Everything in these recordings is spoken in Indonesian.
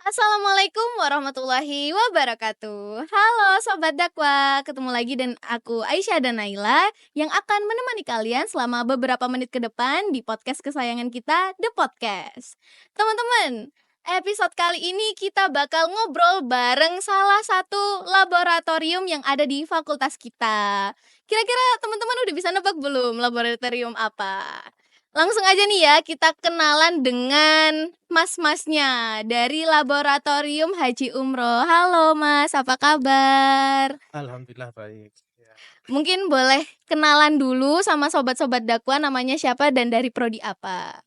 Assalamualaikum warahmatullahi wabarakatuh. Halo Sobat Dakwah, ketemu lagi dan aku Aisyah dan Naila yang akan menemani kalian selama beberapa menit ke depan di podcast kesayangan kita, The Podcast. Teman-teman, episode kali ini kita bakal ngobrol bareng salah satu laboratorium yang ada di fakultas kita. Kira-kira teman-teman udah bisa nebak belum laboratorium apa? Langsung aja nih ya, kita kenalan dengan mas-masnya dari Laboratorium Haji Umroh. Halo Mas, apa kabar? Alhamdulillah baik, ya. Mungkin boleh kenalan dulu sama sobat-sobat dakwah namanya siapa dan dari prodi apa?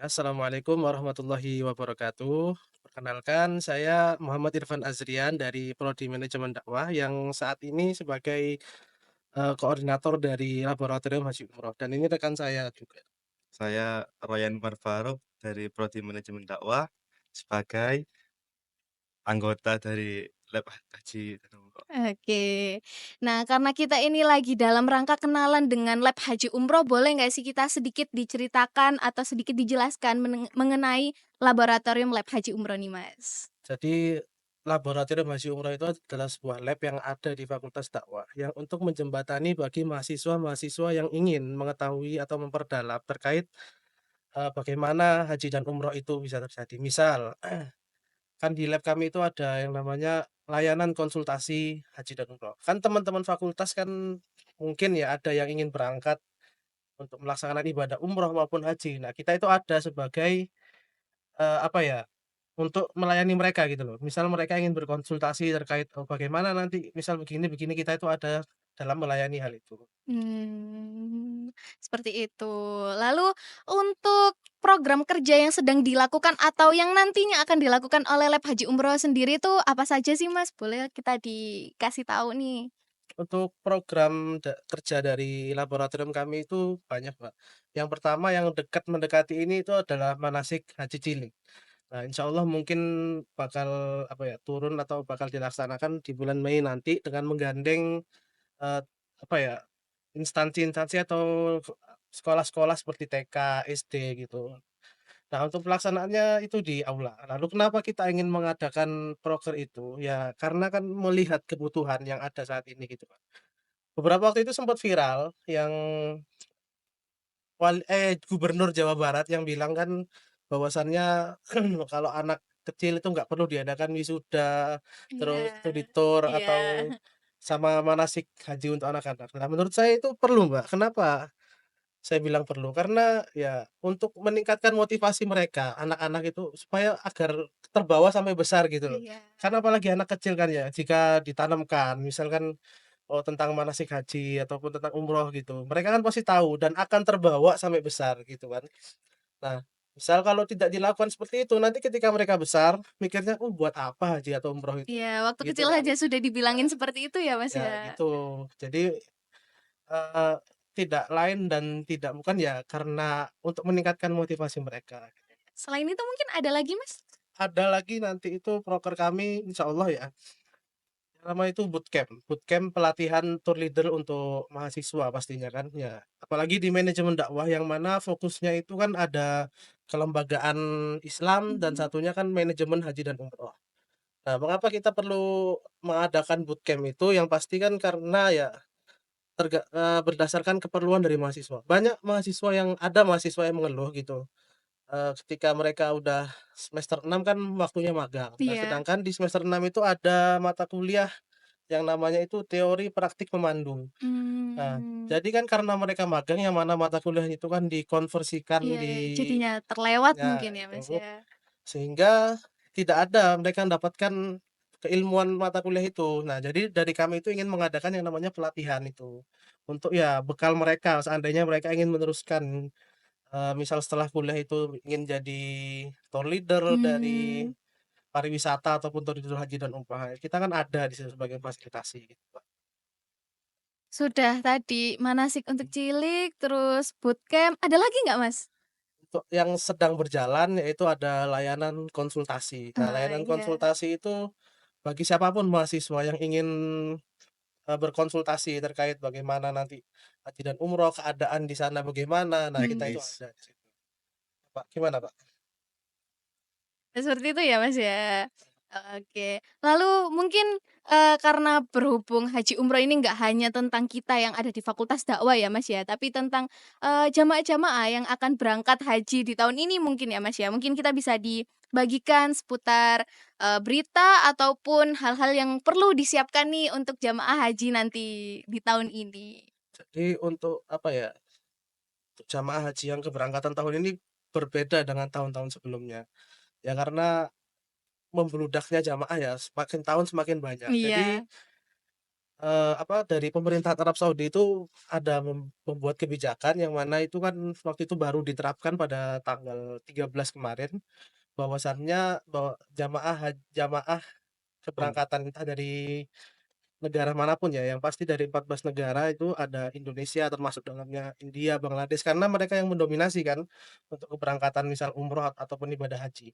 Assalamualaikum warahmatullahi wabarakatuh. Perkenalkan, saya Muhammad Irfan Azrian dari Prodi Manajemen Dakwah yang saat ini sebagai koordinator dari Laboratorium Haji Umroh dan ini rekan saya juga. Saya Royan Umar Faruk dari Prodi Manajemen Dakwah sebagai anggota dari Lab Haji dan Umroh. Oke. Nah, karena kita ini lagi dalam rangka kenalan dengan Lab Haji Umroh, boleh nggak sih kita sedikit diceritakan atau sedikit dijelaskan mengenai Laboratorium Lab Haji Umroh nih, Mas? Jadi Laboratorium Haji Umroh itu adalah sebuah lab yang ada di Fakultas Dakwah yang untuk menjembatani bagi mahasiswa-mahasiswa yang ingin mengetahui atau memperdalam terkait bagaimana haji dan umroh itu bisa terjadi. Misal, kan di lab kami itu ada yang namanya layanan konsultasi haji dan umroh. Kan teman-teman fakultas kan mungkin ya ada yang ingin berangkat untuk melaksanakan ibadah umroh maupun haji. Nah, kita itu ada sebagai, apa ya, untuk melayani mereka gitu loh. Misal mereka ingin berkonsultasi terkait, oh bagaimana nanti misal begini-begini, kita itu ada dalam melayani hal itu. Seperti itu. Lalu untuk program kerja yang sedang dilakukan atau yang nantinya akan dilakukan oleh Lab Haji Umroh sendiri itu apa saja sih, Mas? Boleh kita dikasih tahu nih? Untuk program kerja dari laboratorium kami itu banyak, Mbak. Yang pertama yang dekat mendekati ini itu adalah manasik haji cilik. Nah, insya Allah mungkin bakal apa ya, turun atau bakal dilaksanakan di bulan Mei nanti dengan menggandeng, eee, apa ya, instansi-instansi atau sekolah-sekolah seperti TK, SD gitu. Nah, untuk pelaksanaannya itu di aula. Lalu kenapa kita ingin mengadakan proker itu, ya karena kan melihat kebutuhan yang ada saat ini gitu, Pak. Beberapa waktu itu sempat viral yang Gubernur Jawa Barat yang bilang kan bahwasannya kalau anak kecil itu nggak perlu diadakan wisuda, Iya, terus studi tour iya. atau sama manasik haji untuk anak-anak. Nah, menurut saya itu perlu, Mbak. Kenapa saya bilang perlu? Karena ya untuk meningkatkan motivasi mereka, anak-anak itu supaya agar terbawa sampai besar gitu loh. Iya. Karena apalagi anak kecil kan ya, jika ditanamkan misalkan, oh tentang manasik haji ataupun tentang umroh gitu, mereka kan pasti tahu dan akan terbawa sampai besar gitu kan. Nah, misal kalau tidak dilakukan seperti itu, nanti ketika mereka besar mikirnya, "Oh buat apa haji atau umroh itu?" Iya, waktu Gitu kecil kan. aja sudah Ya dibilangin seperti itu ya, Mas, ya ya? gitu. Jadi, eee, tidak lain dan tidak bukan ya karena untuk meningkatkan motivasi mereka. Selain itu mungkin ada lagi, Mas? Ada lagi nanti itu proker kami insyaallah ya, yang namanya itu bootcamp. Bootcamp pelatihan tour leader untuk mahasiswa pastinya kan, ya. Apalagi di manajemen dakwah yang mana fokusnya itu kan ada kelembagaan Islam dan Mhm. satunya kan manajemen haji dan umroh. Nah, mengapa kita perlu mengadakan bootcamp itu, yang pasti kan karena ya berdasarkan keperluan dari mahasiswa. Banyak mahasiswa yang ada mahasiswa yang mengeluh gitu, ketika mereka udah semester 6 kan waktunya magang. Nah, Iya. sedangkan di semester 6 itu ada mata kuliah yang namanya itu teori praktik pemandu. Nah, Mmm, jadi kan karena mereka magang yang mana mata kuliah itu kan dikonversikan iya, di jadinya terlewat ya mungkin ya, Mas, itu, ya? sehingga tidak ada mereka mendapatkan keilmuan mata kuliah itu. Nah, jadi dari kami itu ingin mengadakan yang namanya pelatihan itu. Untuk ya bekal mereka seandainya mereka ingin meneruskan, misal setelah kuliah itu ingin jadi tour leader dari Mmm. pariwisata ataupun tour leader haji dan umrah. Kita kan ada di situ sebagai fasilitasi gitu, Pak. Sudah tadi manasik untuk cilik, terus bootcamp, ada lagi nggak, Mas? Untuk yang sedang berjalan yaitu ada layanan konsultasi. Nah, Ah, layanan iya. konsultasi itu bagi siapapun mahasiswa yang ingin, berkonsultasi terkait bagaimana nanti haji dan umroh, keadaan di sana bagaimana, nah kita Mmm. itu Nice. ada di situ. Pak, gimana Pak? Seperti itu ya, Mas, ya? Oke. Lalu mungkin, karena berhubung haji umroh ini nggak hanya tentang kita yang ada di fakultas dakwah ya, Mas, ya, tapi tentang, jamaah-jamaah yang akan berangkat haji di tahun ini mungkin ya, Mas, ya. Mungkin kita bisa dibagikan seputar, berita ataupun hal-hal yang perlu disiapkan nih untuk jamaah haji nanti di tahun ini. Jadi untuk apa ya, untuk jamaah haji yang keberangkatan tahun ini berbeda dengan tahun-tahun sebelumnya. Ya karena membludaknya jamaah ya, semakin tahun semakin banyak. Jadi, Iya. apa, dari pemerintah Arab Saudi itu ada membuat kebijakan yang mana itu kan waktu itu baru diterapkan pada tanggal 13 kemarin, bahwasannya bahwa jamaah Um, keberangkatan entah dari negara manapun ya, yang pasti dari 14 negara itu ada Indonesia termasuk dalamnya India, Bangladesh, karena mereka yang mendominasi kan untuk keberangkatan misal umroh ataupun ibadah haji.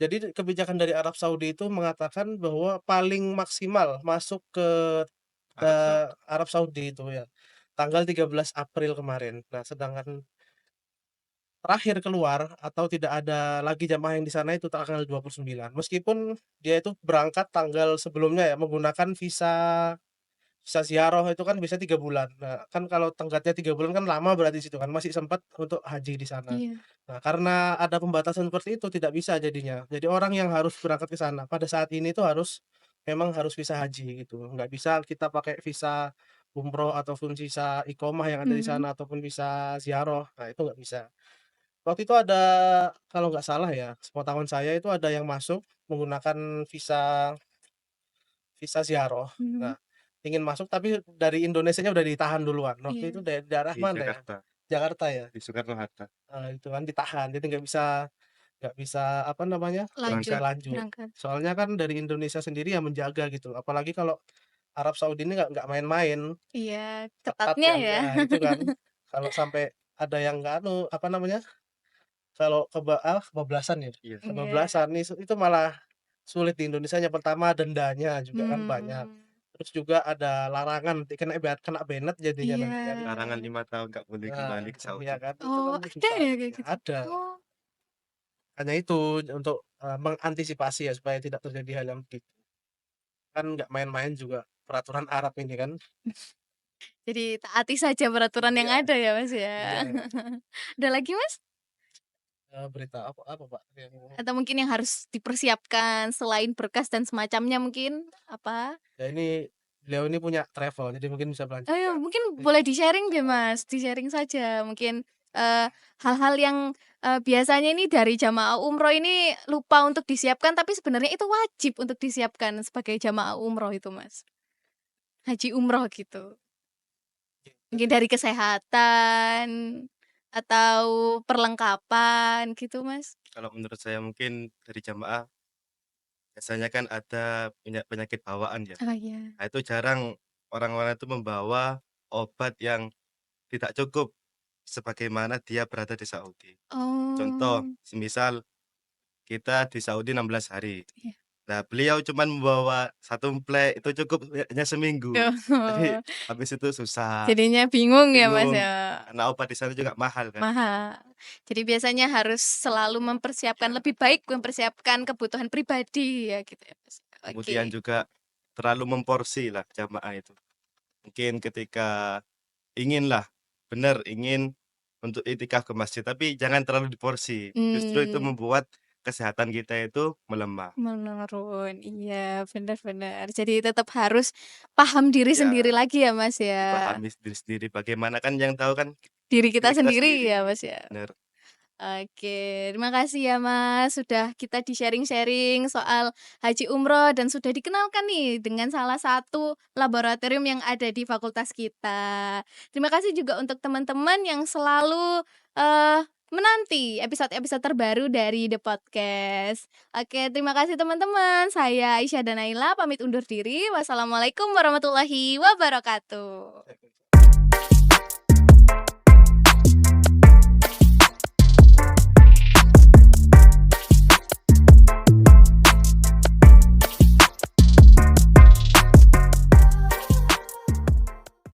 Jadi kebijakan dari Arab Saudi itu mengatakan bahwa paling maksimal masuk ke Arab Saudi. Arab Saudi itu ya, tanggal 13 April kemarin. Nah, sedangkan terakhir keluar atau tidak ada lagi jamaah yang di sana itu tanggal 29. Meskipun dia itu berangkat tanggal sebelumnya ya menggunakan visa visa ziarah itu kan bisa 3 bulan. Nah, kan kalau tenggatnya 3 bulan kan lama berarti situ kan, masih sempat untuk haji di sana. Iya. Nah, karena ada pembatasan seperti itu tidak bisa jadinya. Jadi orang yang harus berangkat ke sana pada saat ini tuh memang harus visa haji gitu. Nggak bisa kita pakai visa umroh ataupun visa iqomah yang ada di Mhm. sana ataupun visa ziarah. Nah, itu nggak bisa. Waktu itu ada kalau nggak salah ya, sepengetahuan saya itu ada yang masuk menggunakan visa visa ziarah. Mhm. Nah, ingin masuk tapi dari Indonesianya udah ditahan duluan. Waktu itu Iya. daerah Di mana ya? Jakarta, Jakarta ya? di Soekarno-Hatta Itu kan ditahan, jadi nggak bisa apa namanya, nggak bisa Lanjut, berangkat. lanjut. berangkat. Soalnya kan dari Indonesia sendiri yang menjaga gitu, apalagi kalau Arab Saudi ini nggak main-main, Iya, ketat ketatnya kan. ya. Nah, itu kan, kalau sampai ada yang nggak anu, apa namanya, kalau kebablasan ya, Iya. Iya. kebablasan itu malah sulit di Indonesianya. Pertama dendanya juga kan banyak, Mmm. terus juga ada larangan nanti kena banet jadinya Iya. nanti kan. Larangan 5 tahun nggak boleh Nah, kembali ke iya Saudi. kan, itu Oh, kan ada susah. ya kayak Ya gitu? ada, Oh. hanya itu untuk, mengantisipasi ya supaya tidak terjadi hal yang begitu. Kan nggak main-main juga peraturan Arab ini kan. Jadi taati saja peraturan yang Iya ada ya, Mas, ya. iya, Ada lagi, Mas? berita apa apa, Pak, yang Atau mungkin yang harus dipersiapkan selain berkas dan semacamnya mungkin, apa? ya ini beliau ini punya travel jadi mungkin bisa Ayo melanjutkan. mungkin boleh di-sharing deh, Mas, di-sharing saja mungkin, hal-hal yang, biasanya ini dari jamaah umroh ini lupa untuk disiapkan tapi sebenarnya itu wajib untuk disiapkan sebagai jamaah umroh itu, Mas. Haji umroh gitu. Mungkin dari kesehatan atau perlengkapan gitu, Mas? Kalau menurut saya mungkin dari jamaah biasanya kan ada penyakit bawaan ya. Oh, iya. Nah, itu jarang orang-orang itu membawa obat yang tidak cukup sebagaimana dia berada di Saudi. Contoh, Oh, semisal kita di Saudi 16 hari. iya. Nah, beliau cuman membawa 1 emplek, itu cukup hanya seminggu. Jadi, Oh, habis itu susah, jadinya bingung ya, Mas, bingung, ya? karena obat di sana juga mahal kan. Mahal. Jadi biasanya harus selalu mempersiapkan lebih baik mempersiapkan kebutuhan pribadi ya gitu ya, Mas. Kemudian Oke. juga terlalu memporsi lah jamaah itu. Mungkin ketika inginlah, benar ingin untuk iktikaf ke masjid, tapi jangan terlalu diporsi. Justru itu Mmm, membuat kesehatan kita itu melemah. menurun, iya, benar benar. Jadi tetap harus paham diri sendiri Ya, lagi ya, Mas, ya. dipahami diri sendiri, bagaimana kan yang tahu kan Diri kita diri kita sendiri sendiri. ya, Mas, ya. Bener. Oke, terima kasih ya Mas, sudah kita di-sharing-sharing soal haji umroh dan sudah dikenalkan nih dengan salah satu laboratorium yang ada di fakultas kita. Terima kasih juga untuk teman-teman yang selalu, menanti episode-episode terbaru dari The Podcast. Oke, terima kasih teman-teman. Saya Aisyah dan Naila pamit undur diri. Wassalamualaikum warahmatullahi wabarakatuh.